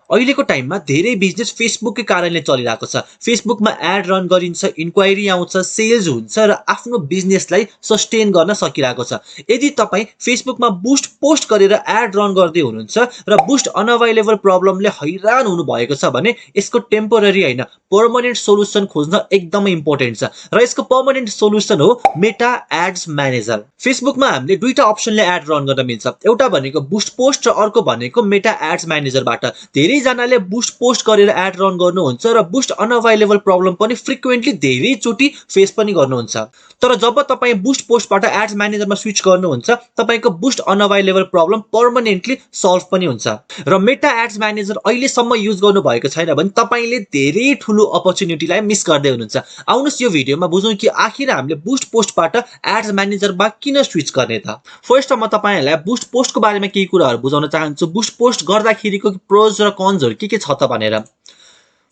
अहिलेको टाइममा धेरै बिजनेस फेसबुककै कारणले चलिरहेको छ। फेसबुकमा एड रन गरिन्छ, इन्क्वायरी आउँछ, सेल्स हुन्छ र आफ्नो बिजनेसलाई सस्टेन गर्न सकिरहेको छ। यदि तपाईँ फेसबुकमा बुस्ट पोस्ट गरेर एड रन गर्दै हुनुहुन्छ र बुस्ट अनअभाइलेबल प्रब्लमले हैरान हुनुभएको छ भने यसको टेम्पोररी होइन, पर्मनेन्ट सोलुसन खोज्न एकदमै इम्पोर्टेन्ट छ र यसको पर्मनेन्ट सोलुसन हो मेटा एड्स म्यानेजर। फेसबुकमा हामीले दुईटा अप्सनले एड रन गर्न मिल्छ, एउटा भनेको बुस्ट पोस्ट र अर्को भनेको मेटा एड्स म्यानेजरबाट। धेरैजनाले बुस्ट पोस्ट गरेर एड रन गर्नुहुन्छ र बुस्ट अनअभाइलेबल प्रब्लम पनि फ्रिक्वेन्टली धेरैचोटि फेस पनि गर्नुहुन्छ। तर जब तपाईँ बुस्ट पोस्टबाट एड्स म्यानेजरमा स्विच गर्नुहुन्छ तपाईँको बुस्ट अनअभाइलेबल प्रब्लम पर्मनेन्टली सल्भ पनि हुन्छ। र मेटा एड्स म्यानेजर अहिलेसम्म युज गर्नुभएको छैन भने तपाईँले धेरै ठुलो अपर्च्युनिटीलाई मिस गर्दै हुनुहुन्छ। आउनुहोस् यो भिडियोमा बुझौँ कि आखिर हामीले बुस्ट पोस्टबाट एड्स म्यानेजरमा किन स्विच गर्ने त। फर्स्ट म तपाईँहरूलाई बुस्ट पोस्टको बारेमा केही कुराहरू बुझाउन चाहन्छु, बुस्ट पोस्ट गर्दाखेरिको प्रोज र कन्सहरू के छ त भनेर।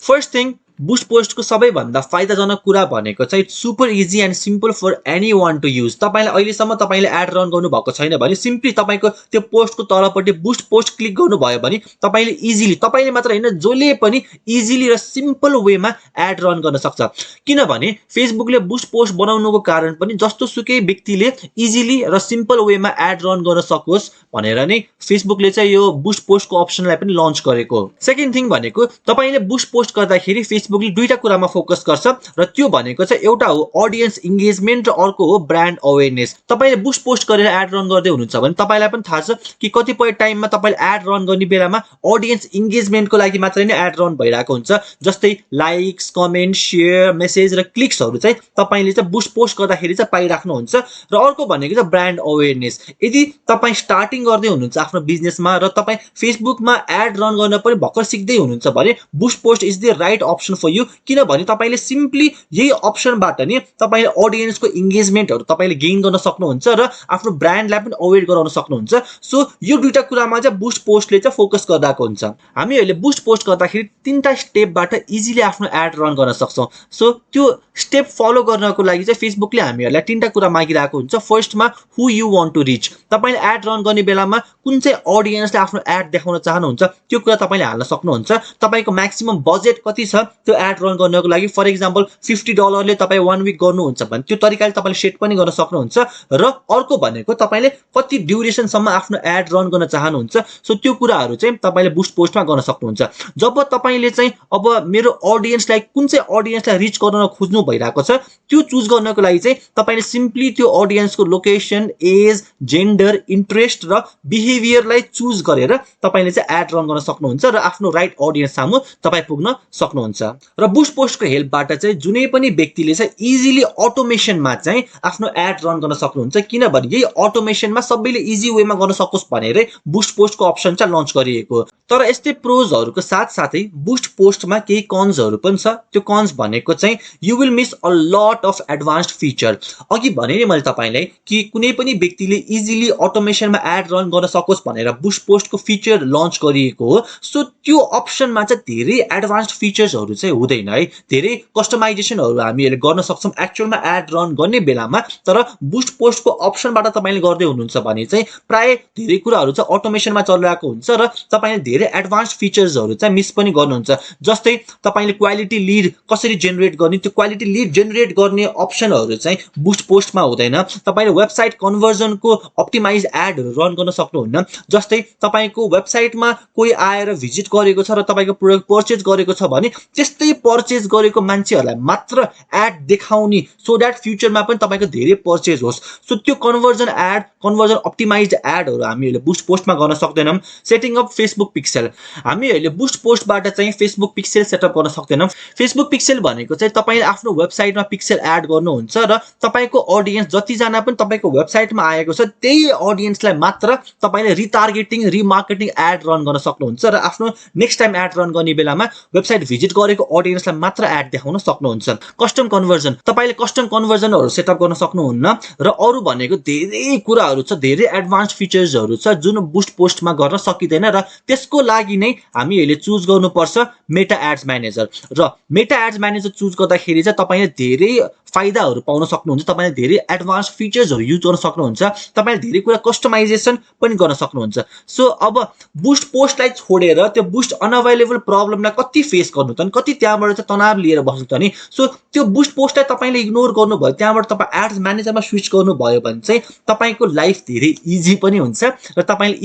फर्स्ट थिङ, बुस्ट पोस्टको सबैभन्दा फाइदाजनक कुरा भनेको चाहिँ it's super easy and simple for anyone to use. तपाईँलाई अहिलेसम्म तपाईँले एड रन गर्नुभएको छैन भने सिम्पली तपाईँको त्यो पोस्टको तलपट्टि बुस्ट पोस्ट क्लिक गर्नुभयो भने तपाईँले इजिली, तपाईँले मात्र होइन जसले पनि इजिली र सिम्पल वेमा एड रन गर्न सक्छ। किनभने फेसबुकले बुस्ट पोस्ट बनाउनुको कारण पनि जस्तो सुकै व्यक्तिले इजिली र सिम्पल वेमा एड रन गर्न सकोस् भनेर नै फेसबुकले चाहिँ यो बुस्ट पोस्टको अप्सनलाई पनि लन्च गरेको। सेकेन्ड थिङ भनेको तपाईँले बुस्ट पोस्ट गर्दाखेरि फेसबुकले दुईटा कुरामा फोकस गर्छ र त्यो भनेको चाहिँ एउटा हो अडियन्स इन्गेजमेन्ट र अर्को हो ब्रान्ड अवेरनेस। तपाईँले बुस्ट पोस्ट गरेर एड रन गर्दै हुनुहुन्छ भने तपाईँलाई पनि थाहा छ कि कतिपय टाइममा तपाईँले एड रन गर्ने बेलामा अडियन्स इन्गेजमेन्टको लागि मात्रै नै एड रन भइरहेको हुन्छ, जस्तै लाइक्स, कमेन्ट, सेयर, मेसेज र क्लिक्सहरू चाहिँ तपाईँले चाहिँ बुस्ट पोस्ट गर्दाखेरि चाहिँ पाइराख्नुहुन्छ। र अर्को भनेको चाहिँ ब्रान्ड अवेरनेस। यदि तपाईँ स्टार्टिङ गर्दै हुनुहुन्छ आफ्नो बिजनेसमा र तपाईँ फेसबुकमा एड रन गर्न पनि भर्खर सिक्दै हुनुहुन्छ भने boost post is the right option for you. किनभने तपाईँले सिम्पली यही अप्सनबाट नि तपाईँले अडियन्सको इन्गेजमेन्टहरू तपाईँले गेन गर्न सक्नुहुन्छ र आफ्नो ब्रान्डलाई पनि अवेर गराउन सक्नुहुन्छ। सो यो दुईटा कुरामा चाहिँ बुस्ट पोस्टले चाहिँ फोकस गरिरहेको हुन्छ। हामीहरूले बुस्ट पोस्ट गर्दाखेरि तीनटा स्टेपबाट इजिली आफ्नो एड रन गर्न सक्छौँ। सो त्यो स्टेप फलो गर्नको लागि चाहिँ फेसबुकले हामीहरूलाई तीनटा कुरा मागिरहेको हुन्छ। फर्स्टमा who you want to reach, तपाईँले एड रन गर्ने बेलामा कुन चाहिँ अडियन्सले आफ्नो एड देखाउन चाहनुहुन्छ त्यो कुरा तपाईँले हाल्न सक्नुहुन्छ। तपाईँको म्याक्सिमम बजेट कति छ त्यो एड रन गर्नको लागि, फर इक्जाम्पल $50 तपाईँ 1 विक गर्नुहुन्छ भने त्यो तरिकाले तपाईँले सेट पनि गर्न सक्नुहुन्छ। र अर्को भनेको तपाईँले कति ड्युरेसनसम्म आफ्नो एड रन गर्न चाहनुहुन्छ, सो त्यो कुराहरू चाहिँ तपाईँले बुस्ट पोस्टमा गर्न सक्नुहुन्छ। जब तपाईँले चाहिँ अब मेरो अडियन्सलाई कुन चाहिँ अडियन्सलाई रिच गर्न खोज्नु भइरहेको छ त्यो चुज गर्नको लागि चाहिँ तपाईँले सिम्पली त्यो अडियन्सको लोकेसन, एज, जेन्डर, इन्ट्रेस्ट र बिहेभियरलाई चुज गरेर तपाईँले चाहिँ एड रन गर्न सक्नुहुन्छ र आफ्नो राइट अडियन्स सामु तपाईँ पुग्न सक्नुहुन्छ। र बुस्ट पोस्टको हेल्पबाट चाहिँ जुनै पनि व्यक्तिले चाहिँ इजिली अटोमेसनमा चाहिँ आफ्नो एड रन गर्न सक्नुहुन्छ। किनभने यही अटोमेसनमा सबैले इजी वेमा गर्न सकोस् भनेरै बुस्ट पोस्टको अप्सन चाहिँ लन्च गरिएको। तर यस्तै प्रोजहरूको साथसाथै बुस्ट पोस्टमा केही कन्सहरू पनि छ। त्यो कन्स भनेको चाहिँ you will miss a lot of advanced feature. अघि भने नि मैले तपाईँलाई कि कुनै पनि व्यक्तिले इजिली अटोमेसनमा एड रन गर्न सकोस् भनेर बुस्ट पोस्टको फिचर लन्च गरिएको हो। सो त्यो अप्सनमा चाहिँ धेरै एडभान्स्ड फिचर्सहरू चाहिँ हुँदैन है, धेरै कस्टमाइजेसनहरू हामीहरूले गर्न सक्छौँ एक्चुअलमा एड रन गर्ने बेलामा। तर बुस्ट पोस्टको अप्सनबाट तपाईँले गर्दै हुनुहुन्छ भने चाहिँ प्राय धेरै कुराहरू चाहिँ अटोमेसनमा चलिरहेको हुन्छ र तपाईँले धेरै एडभान्स्ड फिचर्सहरू चाहिँ मिस पनि गर्नुहुन्छ। जस्तै तपाईँले क्वालिटी लिड कसरी जेनेरेट गर्ने, त्यो क्वालिटी लिड जेनेरेट गर्ने अप्सनहरू चाहिँ बुस्ट पोस्टमा हुँदैन। तपाईँले वेबसाइट कन्भर्जनको अप्टिमाइज एडहरू रन गर्न सक्नुहुन्न। जस्तै तपाईँको वेबसाइटमा कोही आएर भिजिट गरेको छ र तपाईँको प्रोडक्ट पर्चेज गरेको छ भने त्यस्तै पर्चेज गरेको मान्छेहरूलाई मात्र एड देखाउने, सो द्याट फ्युचरमा पनि तपाईँको धेरै पर्चेज होस्। सो त्यो कन्भर्जन एड, कन्भर्जन अप्टिमाइज एडहरू हामीहरूले बुस्ट पोस्टमा गर्न सक्दैनौँ। सेटिङ अप फेसबुक पिक्सेल, हामीहरूले बुस्ट पोस्टबाट चाहिँ फेसबुक पिक्सेल सेटअप गर्न सक्दैनौँ। फेसबुक पिक्सेल भनेको चाहिँ तपाईँले आफ्नो वेबसाइटमा पिक्सेल एड गर्नुहुन्छ र तपाईँको अडियन्स जतिजना पनि तपाईँको वेबसाइटमा आएको छ त्यही अडियन्सलाई मात्र तपाईँले रिटार्गेटिङ, रिमार्केटिङ एड रन गर्न सक्नुहुन्छ र आफ्नो नेक्स्ट टाइम एड रन गर्ने बेलामा वेबसाइट भिजिट गरेको अडियन्सलाई मात्र एड देखाउन सक्नुहुन्छ। कस्टम कन्भर्जन, तपाईँले कस्टम कन्भर्जनहरू सेटअप गर्न सक्नुहुन्न। र अरू भनेको धेरै कुराहरू छ, धेरै एडभान्स फिचर्सहरू छ जुन बुस्ट पोस्टमा गर्न सकिँदैन र त्यसको लागि नै हामीहरूले चुज गर्नुपर्छ मेटा एड्स म्यानेजर। र मेटा एड्स म्यानेजर चुज गर्दाखेरि चाहिँ तपाईँले धेरै फाइदाहरू पाउन सक्नुहुन्छ, तपाईले धेरै एडभान्स फिचर्सहरू युज गर्न सक्नुहुन्छ, तपाईले धेरै कुरा कस्टमाइजेसन पनि गर्न सक्नुहुन्छ। सो अब बुस्ट पोस्टलाई छोडेर त्यो बुस्ट अनअभाइलेबल प्रब्लमलाई कति फेस गर्नु त, कति त्यहाँबाट चाहिँ तनाव लिएर बस्नु त नि। सो त्यो बुस्ट पोस्टलाई तपाईले इग्नोर गर्नुभयो, त्यहाँबाट तपाईँ एड्स म्यानेजरमा स्विच गर्नुभयो भने चाहिँ तपाईँको लाइफ धेरै इजी पनि हुन्छ र तपाईँले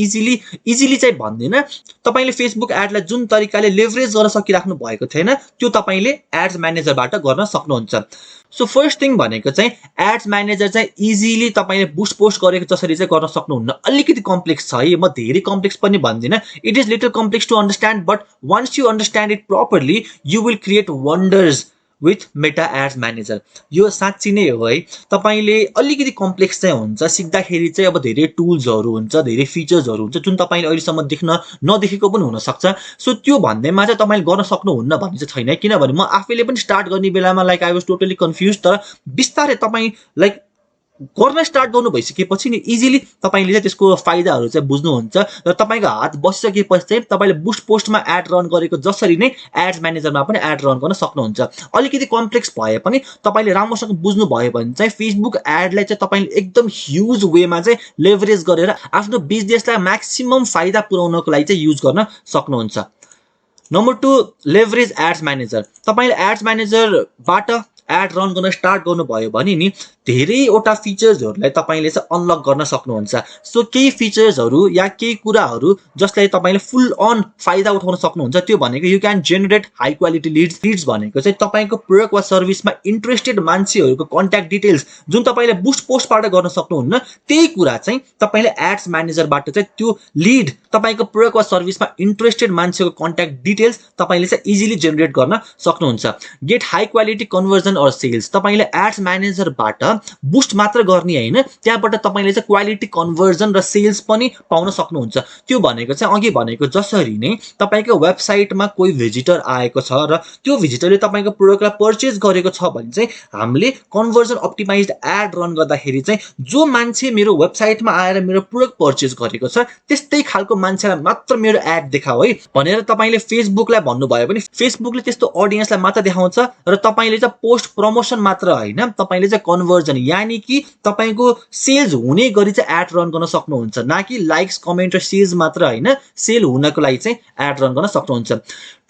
इजिली चाहिँ भन्दैन, तपाईँले फेसबुक एडलाई जुन तरिकाले लेभरेज गर्न सकिराख्नु भएको थिएन त्यो तपाईँले एड्स म्यानेजरबाट गर्न सक्नुहुन्छ। सो फर्स्ट थिङ भनेको चाहिँ एड्स म्यानेजर चाहिँ इजिली तपाईँले बुस्ट पोस्ट गरेको जसरी चाहिँ गर्न सक्नुहुन्न। अलिकति कम्प्लेक्स छ है, म धेरै कम्प्लेक्स पनि भन्दिनँ, it is little complex to understand, but once you understand it properly you will create wonders with Meta ads manager. यो साँच्ची नै हो है, तपाईँले अलिकति कम्प्लेक्स चाहिँ हुन्छ, सिक्दाखेरि चाहिँ अब धेरै टुल्सहरू हुन्छ, धेरै फिचर्सहरू हुन्छ जुन तपाईँले अहिलेसम्म देख्न नदेखेको पनि हुनसक्छ। सो त्यो भन्दैमा चाहिँ तपाईँले गर्न सक्नुहुन्न भन्ने चाहिँ छैन, किनभने म आफैले पनि स्टार्ट गर्ने बेलामा like I was totally confuse, तर बिस्तारै तपाईँ लाइक गर्न स्टार्ट गर्नु भइसकेपछि नि इजिली तपाईँले चाहिँ त्यसको फाइदाहरू चाहिँ बुझ्नुहुन्छ र तपाईँको हात बसिसकेपछि चाहिँ तपाईँले बुस्ट पोस्टमा एड रन गरेको जसरी नै एड्स म्यानेजरमा पनि एड रन गर्न सक्नुहुन्छ। अलिकति कम्प्लेक्स भए पनि तपाईँले राम्रोसँग बुझ्नुभयो भने चाहिँ फेसबुक एडलाई चाहिँ तपाईँले एकदम ह्युज वेमा चाहिँ लेभरेज गरेर आफ्नो बिजनेसलाई म्याक्सिमम फाइदा पुर्याउनको लागि चाहिँ युज गर्न सक्नुहुन्छ। Number 2, leverage ads manager. तपाईँले एड्स म्यानेजरबाट एड रन गर्न स्टार्ट गर्नुभयो भने नि धेरैवटा फिचर्सहरूलाई तपाईँले चाहिँ अनलक गर्न सक्नुहुन्छ। सो केही फिचर्सहरू या केही कुराहरू जसलाई तपाईँले फुल अन फाइदा उठाउन सक्नुहुन्छ त्यो भनेको you can generate high quality leads भनेको चाहिँ तपाईँको प्रोडक्ट वा सर्भिसमा इन्ट्रेस्टेड मान्छेहरूको कन्ट्याक्ट डिटेल्स जुन तपाईँले बुस्ट पोस्टबाट गर्न सक्नुहुन्न, त्यही कुरा चाहिँ तपाईँले एड्स म्यानेजरबाट चाहिँ त्यो लिड तपाईँको प्रोडक्ट वा सर्भिसमा इन्ट्रेस्टेड मान्छेको कन्ट्याक्ट डिटेल्स तपाईँले चाहिँ इजिली जेनेरेट गर्न सक्नुहुन्छ। Get high quality conversion or sales. तपाईँले एड्स म्यानेजरबाट बुस्ट मात्र गर्ने होइन, त्यहाँबाट तपाईँले चाहिँ क्वालिटी कन्भर्जन र सेल्स पनि पाउन सक्नुहुन्छ। त्यो भनेको चाहिँ अघि भनेको जसरी नै तपाईँको वेबसाइटमा कोही भिजिटर आएको छ र त्यो भिजिटरले तपाईँको प्रोडक्टलाई पर्चेज गरेको छ भने चाहिँ हामीले कन्भर्जन अप्टिमाइज्ड एड रन गर्दाखेरि चाहिँ जो मान्छे मेरो वेबसाइटमा आएर मेरो प्रोडक्ट पर्चेज गरेको छ त्यस्तै खालको मान्छेलाई मात्र मेरो एड देखाऊ है भनेर तपाईँले फेसबुकलाई भन्नुभयो भने फेसबुकले त्यस्तो अडियन्सलाई मात्र देखाउँछ र तपाईँले चाहिँ पोस्ट प्रमोसन मात्र होइन, तपाईँले चाहिँ कन्भर्जन यानी कि तपाईँको सेल्स हुने गरी चाहिँ एड रन गर्न सक्नुहुन्छ, न कि लाइक्स कमेन्ट र सेल्स मात्र होइन, सेल हुनको लागि चाहिँ एड रन गर्न सक्नुहुन्छ।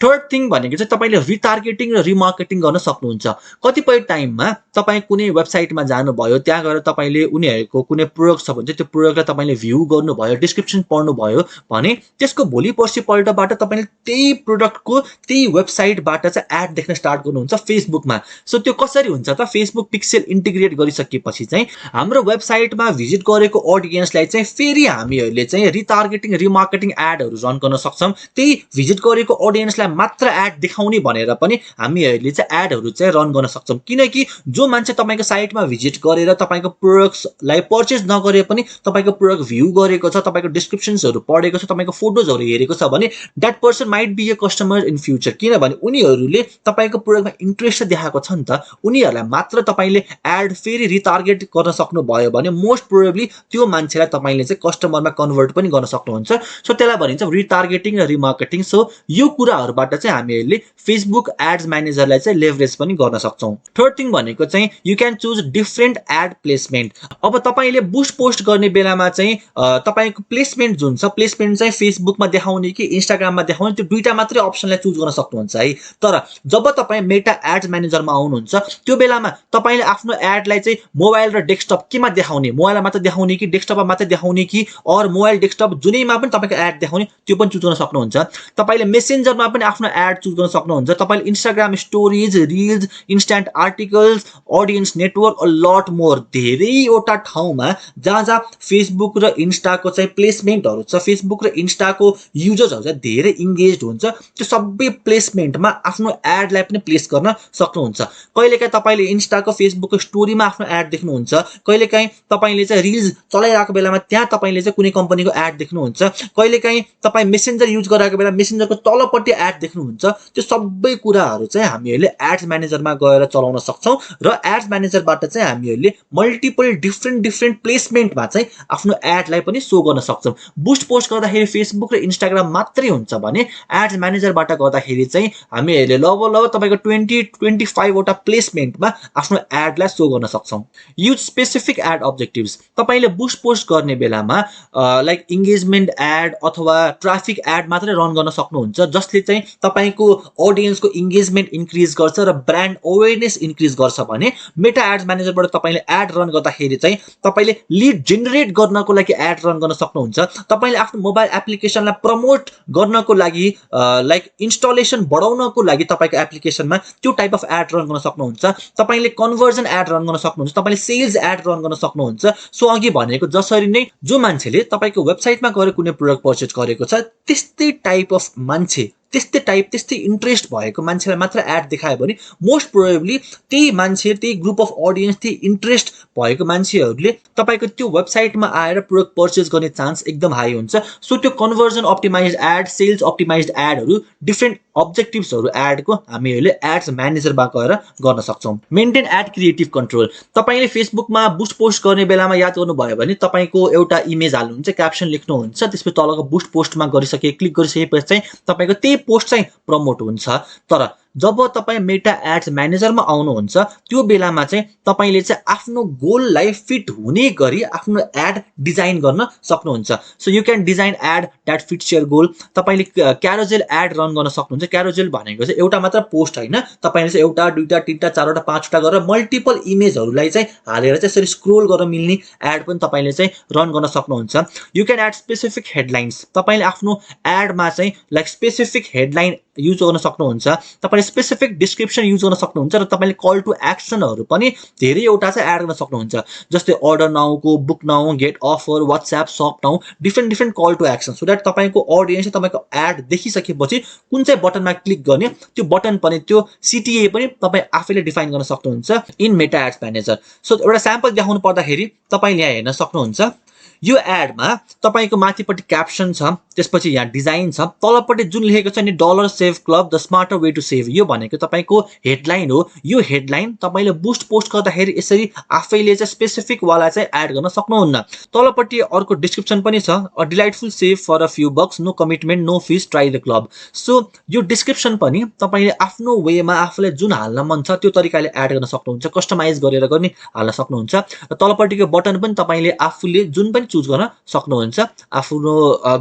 थर्ड थिङ भनेको चाहिँ तपाईँले रिटार्गेटिङ र रिमार्केटिङ गर्न सक्नुहुन्छ। कतिपय टाइममा तपाईँ कुनै वेबसाइटमा जानुभयो, त्यहाँ गएर तपाईँले उनीहरूको कुनै प्रोडक्ट छ भने चाहिँ त्यो प्रोडक्टलाई तपाईँले भ्यू गर्नुभयो, डिस्क्रिप्सन पढ्नुभयो भने त्यसको भोलि पर्सिपल्टबाट तपाईँले त्यही प्रोडक्टको त्यही वेबसाइटबाट चाहिँ एड देख्न स्टार्ट गर्नुहुन्छ फेसबुकमा। सो त्यो कसरी हुन्छ त, फेसबुक पिक्सेल इन्टिग्रेट गरिसकेपछि चाहिँ हाम्रो वेबसाइटमा भिजिट गरेको अडियन्सलाई चाहिँ फेरि हामीहरूले चाहिँ रिटार्गेटिङ रिमार्केटिङ एडहरू रन गर्न सक्छौँ। त्यही भिजिट गरेको अडियन्सलाई मात्र एड देखाउने भनेर पनि हामीहरूले चाहिँ एडहरू चाहिँ रन गर्न सक्छौँ, किनकि जो मान्छे तपाईँको साइटमा भिजिट गरेर तपाईँको प्रोडक्ट्सलाई पर्चेज नगरे पनि तपाईँको प्रोडक्ट भ्यू गरेको छ, तपाईँको डिस्क्रिप्सन्सहरू पढेको छ, तपाईँको फोटोजहरू हेरेको छ भने that person might be a customer in future, किनभने उनीहरूले तपाईँको प्रोडक्टमा इन्ट्रेस्ट देखाएको छ नि त, उनीहरूलाई मात्र तपाईँले एड फेरि रिटार्गेट गर्न सक्नुभयो भने मोस्ट प्रोबेबली त्यो मान्छेलाई तपाईँले चाहिँ कस्टमरमा कन्भर्ट पनि गर्न सक्नुहुन्छ। सो त्यसलाई भनिन्छ रिटार्गेटिङ र रिमार्केटिङ। सो यो कुराहरूबाट चाहिँ हामीहरूले फेसबुक एड्स म्यानेजरलाई चाहिँ लेभरेज पनि गर्न सक्छौँ। थर्ड थिङ भनेको चाहिँ you can choose different ad placement. अब तपाईँले बुस्ट पोस्ट गर्ने बेलामा चाहिँ तपाईँको प्लेसमेन्ट जुन छ, प्लेसमेन्ट चाहिँ फेसबुकमा देखाउने कि इन्स्टाग्राममा देखाउने त्यो दुईटा मात्रै अप्सनलाई चुज गर्न सक्नुहुन्छ है। तर जब तपाईँ मेटा एड्स म्यानेजरमा आउनुहुन्छ त्यो बेलामा तपाईँले आफ्नो एडलाई चाहिँ मोबाइल र डेस्कटप केमा देखाउने, मोबाइलमा मात्र देखाउने कि डेस्कटपमा मात्र देखाउने कि अर मोबाइल डेस्कटप जुनैमा पनि तपाईँको एड देखाउने त्यो पनि चुज गर्न सक्नुहुन्छ। तपाईँले मेसेन्जरमा पनि आफ्नो एड चुज गर्न सक्नुहुन्छ। तपाईँले Instagram stories, reels, instant articles, audience network, a lot more धेरैवटा ठाउँमा जहाँ जहाँ फेसबुक र इन्स्टाको चाहिँ प्लेसमेन्टहरू छ, फेसबुक र इन्स्टाको युजर्सहरू चाहिँ धेरै इङ्गेज हुन्छ, त्यो सबै प्लेसमेन्टमा आफ्नो एडलाई पनि प्लेस गर्न सक्नुहुन्छ। कहिलेकाहीँ तपाईँले इन्स्टाको फेसबुकको स्टोरीमा आफ्नो एड देख्नुहुन्छ, कहिलेकाहीँ तपाईँले चाहिँ रिल्स चलाइरहेको बेलामा त्यहाँ तपाईँले चाहिँ कुनै कम्पनीको एड देख्नुहुन्छ, कहिलेकाहीँ तपाईँ मेसेन्जर युज गरेको बेला मेसेन्जरको तलपट्टि एड देख्नुहुन्छ। त्यो सबै कुराहरू चाहिँ हामीहरूले एड्स म्यानेजरमा गएर चलाउन सक्छौँ र एड्स म्यानेजरबाट चाहिँ हामीहरूले मल्टिपल डिफ्रेन्ट प्लेसमेन्टमा चाहिँ आफ्नो एडलाई पनि सो गर्न सक्छौँ। बुस्ट पोस्ट गर्दाखेरि फेसबुक र इन्स्टाग्राम मात्रै हुन्छ भने एड्स म्यानेजरबाट गर्दाखेरि चाहिँ हामीहरूले लगभग तपाईँको 20-25 वटा प्लेसमेन्टमा आफ्नो एडलाई सो गर्न सक्छौँ। Use specific ad objectives. तपाईँले बुस्ट पोस्ट गर्ने बेलामा लाइक इङ्गेजमेन्ट एड अथवा ट्राफिक एड मात्रै रन गर्न सक्नुहुन्छ, जसले चाहिँ तपाईँको अडियन्सको इङ्गेजमेन्ट इन्क्रिज गर्छ र ब्रान्ड अवेरनेस इन्क्रिज गर्छ भने मेटा एड्स म्यानेजरबाट तपाईँले एड रन गर्दाखेरि चाहिँ तपाईँले लिड जेनेरेट गर्नको लागि एड रन गर्न सक्नुहुन्छ। तपाईँले आफ्नो मोबाइल एप्लिकेसनलाई प्रमोट गर्नको लागि लाइक इन्स्टलेसन बढाउनको लागि तपाईँको एप्लिकेसनमा त्यो टाइप अफ एड रन गर्न सक्नुहुन्छ। तपाईँले कन्भर्जन एड रन गर्न सक्नुहुन्छ, तपाईँले सेल्स एड रन गर्न सक्नुहुन्छ। सो अघि भनेको जसरी नै जो मान्छेले तपाईँको वेबसाइटमा गएर कुनै प्रोडक्ट पर्चेज गरेको छ त्यस्तै टाइप अफ मान्छे, त्यस्तै इन्ट्रेस्ट भएको मान्छेलाई मात्र एड देखायो भने मोस्ट प्रोबेबली त्यही मान्छे, त्यही ग्रुप अफ अडियन्स, त्यही इन्ट्रेस्ट भएको मान्छेहरूले तपाईँको त्यो वेबसाइटमा आएर प्रोडक्ट पर्चेज गर्ने चान्स एकदम हाई हुन्छ। सो त्यो conversion optimize ad, sales optimize एडहरू, डिफ्रेन्ट अब्जेक्टिभ्सहरू एडको हामीहरूले एड्स म्यानेजरमा गएर गर्न सक्छौँ। Maintain ad creative control. तपाईँले फेसबुकमा बुस्ट पोस्ट गर्ने बेलामा याद गर्नुभयो भने तपाईँको एउटा इमेज हाल्नुहुन्छ, क्याप्सन लेख्नुहुन्छ, त्यसपछि तलको बुस्ट पोस्टमा क्लिक गरिसकेपछि चाहिँ तपाईँको त्यही पोस्ट चाहिँ प्रमोट हुन्छ। तर जब तपाईँ मेटा एड्स म्यानेजरमा आउनुहुन्छ त्यो बेलामा चाहिँ तपाईँले चाहिँ आफ्नो गोललाई फिट हुने गरी आफ्नो एड डिजाइन गर्न सक्नुहुन्छ। So you can design ad that fits your goal. तपाईँले क्यारोजेल एड रन गर्न सक्नुहुन्छ। क्यारोजेल भनेको चाहिँ एउटा मात्र पोस्ट होइन, तपाईँले चाहिँ एउटा, दुईवटा, तिनवटा, चारवटा, पाँचवटा गरेर मल्टिपल इमेजहरूलाई चाहिँ हालेर चाहिँ यसरी स्क्रोल गरेर मिल्ने एड पनि तपाईँले चाहिँ रन गर्न सक्नुहुन्छ। You can add specific headlines. तपाईँले आफ्नो एडमा चाहिँ लाइक स्पेसिफिक हेडलाइन युज गर्न सक्नुहुन्छ, तपाईँले स्पेसिफिक डिस्क्रिप्सन युज गर्न सक्नुहुन्छ र तपाईँले कल टु एक्सनहरू पनि धेरैवटा चाहिँ एड गर्न सक्नुहुन्छ, जस्तै अर्डर नाउको, book now, get offer, WhatsApp, shop now, different call to action, so that तपाईँको अडियन्सले तपाईँको एड देखिसकेपछि कुन चाहिँ बटनमा क्लिक गर्ने त्यो बटन पनि, त्यो सिटिए पनि तपाईँ आफैले डिफाइन गर्न सक्नुहुन्छ in Meta ads manager. So एउटा स्याम्पल देखाउनु पर्दाखेरि तपाईँले यहाँ हेर्न सक्नुहुन्छ, यो एडमा तपाईँको माथिपट्टि क्याप्सन छ, त्यसपछि यहाँ डिजाइन छ, तलपट्टि जुन लेखेको छ नि Dollar Save Club the smarter way to save, यो भनेको तपाईँको हेडलाइन हो। यो हेडलाइन तपाईँले बुस्ट पोस्ट गर्दाखेरि यसरी आफैले चाहिँ स्पेसिफिक वाला चाहिँ एड गर्न सक्नुहुन्न। तलपट्टि अर्को डिस्क्रिप्सन पनि छ, a delightful save for a few bucks, no commitment, no fees, try the club. So यो डिस्क्रिप्सन पनि तपाईँले आफ्नो वेमा आफूलाई जुन हाल्न मन छ त्यो तरिकाले एड गर्न सक्नुहुन्छ, कस्टमाइज गरेर पनि हाल्न सक्नुहुन्छ। र तलपट्टिको बटन पनि तपाईँले आफूले जुन पनि चुज गर्न सक्नुहुन्छ आफ्नो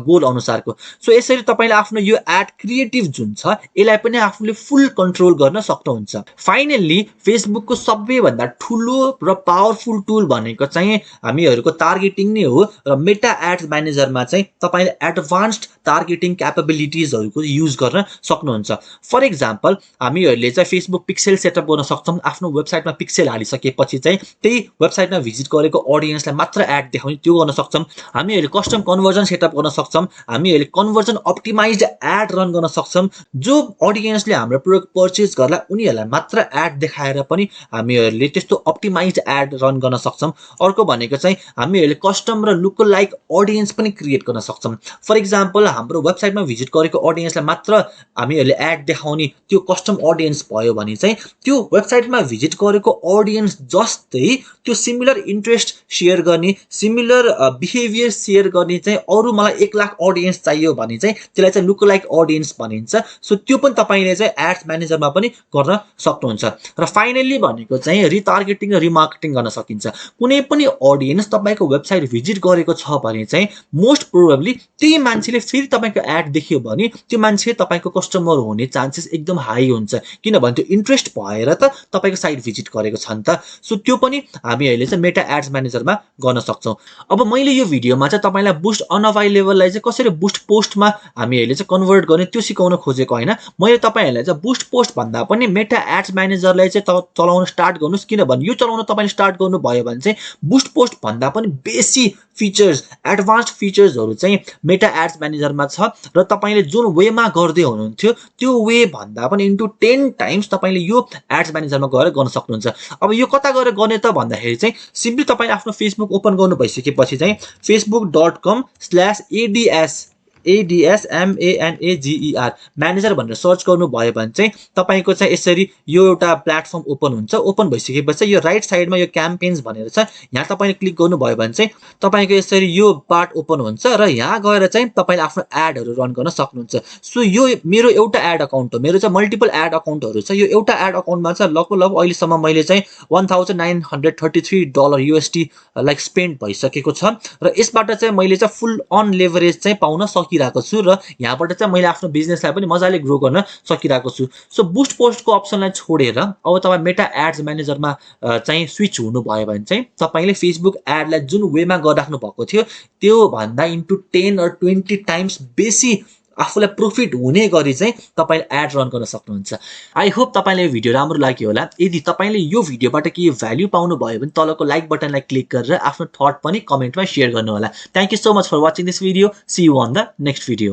गोल अनुसारको। सो यसरी तपाईँले आफ्नो यो एड क्रिएटिभ जुन छ यसलाई पनि आफूले फुल कन्ट्रोल गर्न सक्नुहुन्छ। फाइनल्ली फेसबुकको सबैभन्दा ठुलो र पावरफुल टुल भनेको चाहिँ हामीहरूको टार्गेटिङ नै हो र मेटा एड्स म्यानेजरमा चाहिँ तपाईँले एडभान्स्ड टार्गेटिङ क्यापेबिलिटिजहरूको युज गर्न सक्नुहुन्छ। फर इक्जाम्पल हामीहरूले चाहिँ फेसबुक पिक्सेल सेटअप गर्न सक्छौँ। आफ्नो वेबसाइटमा पिक्सेल हालिसकेपछि चाहिँ त्यही वेबसाइटमा भिजिट गरेको अडियन्सलाई मात्र एड देखाउने त्यो गर्न सक्छौँ। हामीहरूले कस्टम कन्भर्जन सेटअप गर्न सक्छौँ। हामीहरूले कन्भर्जन अप्टिमाइज्ड एड रन गर्न सक्छौँ। जो अडियन्सले हाम्रो प्रोडक्ट पर्चेज गर्ला उनीहरूलाई मात्र एड देखाएर पनि हामीहरूले त्यस्तो अप्टिमाइज्ड एड रन गर्न सक्छौँ। अर्को भनेको चाहिँ हामीहरूले कस्टम र लुक लाइक अडियन्स पनि क्रिएट गर्न सक्छौँ। फर इक्जाम्पल हाम्रो वेबसाइटमा भिजिट गरेको अडियन्सलाई मात्र हामीहरूले एड देखाउने त्यो कस्टम अडियन्स भयो भने चाहिँ त्यो वेबसाइटमा भिजिट गरेको अडियन्स जस्तै त्यो सिमिलर इन्ट्रेस्ट सेयर गर्ने, सिमिलर बिहेभियर सेयर गर्ने चाहिँ अरू मलाई 1 लाख अडियन्स चाहियो भने चाहिँ त्यसलाई चाहिँ लुक लाइक अडियन्स भनिन्छ। सो त्यो पनि तपाईँले चाहिँ एड्स म्यानेजरमा पनि गर्न सक्नुहुन्छ। र फाइनल्ली भनेको चाहिँ रिटार्गेटिङ र रिमार्केटिङ गर्न सकिन्छ। कुनै पनि अडियन्स तपाईँको वेबसाइट भिजिट गरेको छ भने चाहिँ मोस्ट प्रोबेबली त्यही मान्छेले फेरि तपाईँको एड देख्यो भने त्यो मान्छे तपाईँको कस्टमर हुने चान्सेस एकदम हाई हुन्छ, किनभने त्यो इन्ट्रेस्ट भएर त तपाईँको साइट भिजिट गरेको छ नि त। सो त्यो पनि हामीहरूले चाहिँ मेटा एड्स म्यानेजरमा गर्न सक्छौँ। अब मैले यो भिडियोमा चाहिँ तपाईँलाई बुस्ट अनअभाइलेबललाई चाहिँ कसरी बुस्ट पोस्टमा हामीहरूले चाहिँ कन्भर्ट गर्ने त्यो सिकाउन खोजेको होइन। मैले तपाईँहरूलाई चाहिँ बुस्ट पोस्ट भन्दा पनि मेटा एड्स म्यानेजरलाई चाहिँ चलाउन स्टार्ट गर्नुहोस्, किनभने यो चलाउन तपाईँले स्टार्ट गर्नुभयो भने चाहिँ बुस्ट पोस्ट भन्दा पनि बेसी फिचर्स, एडभान्स्ड फिचर्सहरू चाहिँ मेटा एड्स म्यानेजरमा छ र तपाईँले जुन वेमा गर्दै हुनुहुन्थ्यो त्यो वे भन्दा पनि इन्टु 10 टाइम्स तपाईँले यो एड्स म्यानेजरमा गएर गर्न सक्नुहुन्छ। अब यो कता गएर गर्ने त भन्दाखेरि चाहिँ सिम्पली तपाईँले आफ्नो फेसबुक ओपन गर्नु भइसकेपछि चाहिँ facebook.com/ads ADSMANAGER म्यानेजर भनेर सर्च गर्नुभयो भने चाहिँ तपाईँको चाहिँ यसरी यो एउटा प्लेटफर्म ओपन हुन्छ। ओपन भइसकेपछि यो राइट साइडमा यो क्याम्पेन्स भनेर छ, यहाँ तपाईँले क्लिक गर्नुभयो भने चाहिँ तपाईँको यसरी यो पार्ट ओपन हुन्छ र यहाँ गएर चाहिँ तपाईँले आफ्नो एडहरू रन गर्न सक्नुहुन्छ। सो यो मेरो एउटा एड अकाउन्ट हो, मेरो चाहिँ मल्टिपल एड अकाउन्टहरू छ। यो एउटा एड अकाउन्टमा चाहिँ लगभग अहिलेसम्म मैले चाहिँ $1933 USD लाइक स्पेन्ड भइसकेको छ र यसबाट चाहिँ मैले चाहिँ फुल अन लेभरेज चाहिँ पाउन सकिरहेको छु र यहाँबाट चाहिँ मैले आफ्नो बिजनेसलाई पनि मजाले ग्रो गर्न सकिरहेको छु। सो बुस्ट पोस्टको अप्सनलाई छोडेर अब तपाईँ मेटा एड्स म्यानेजरमा चाहिँ स्विच हुनुभयो भने चाहिँ तपाईँले फेसबुक एडलाई जुन वेमा गरिराख्नु भएको थियो त्यो भन्दा इन्टु 10 or 20 टाइम्स बेसी आफूलाई प्रॉफिट हुने गरी चाहिँ तपाईले एड रन गर्न सक्नुहुन्छ। आई होप तपाईलाई यो भिडियो राम्रो लाग्यो होला। यदि तपाईले यो भिडियोबाट केही भ्याल्यु पाउनु भयो भने तलको लाइक बटनलाई क्लिक गरेर आफ्नो थट पनि कमेन्टमा शेयर गर्नु होला। Thank you so much for watching this video. See you on the next video.